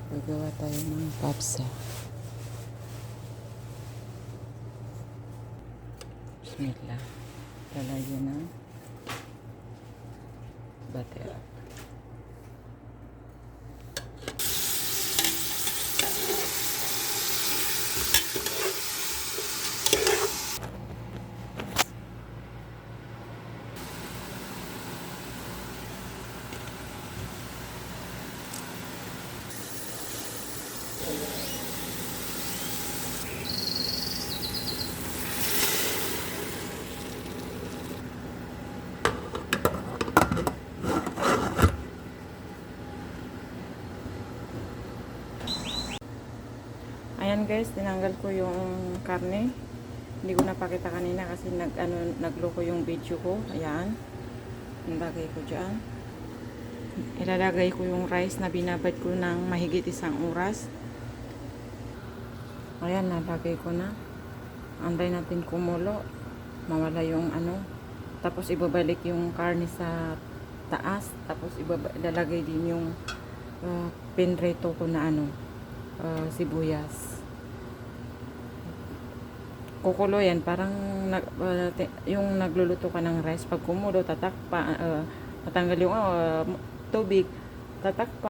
Gagawa tayo ng kapsa. Bismillah. Lalagyan ng butter. Ayan guys, tinanggal ko yung karne. Hindi ko napakita kanina kasi nagloko yung video ko. Ayan. Nilagay ko dyan. Ilalagay ko yung rice na binabad ko ng mahigit 1 oras. Ayan, nalagay ko na. Anday natin kumulo. Mawala yung Tapos ibabalik yung karne sa taas. Tapos ilalagay din yung pinreto ko na sibuyas. Kukulo yan, parang yung nagluluto ka ng rice, pag kumulo, tatanggal yung tubig, tatakpa.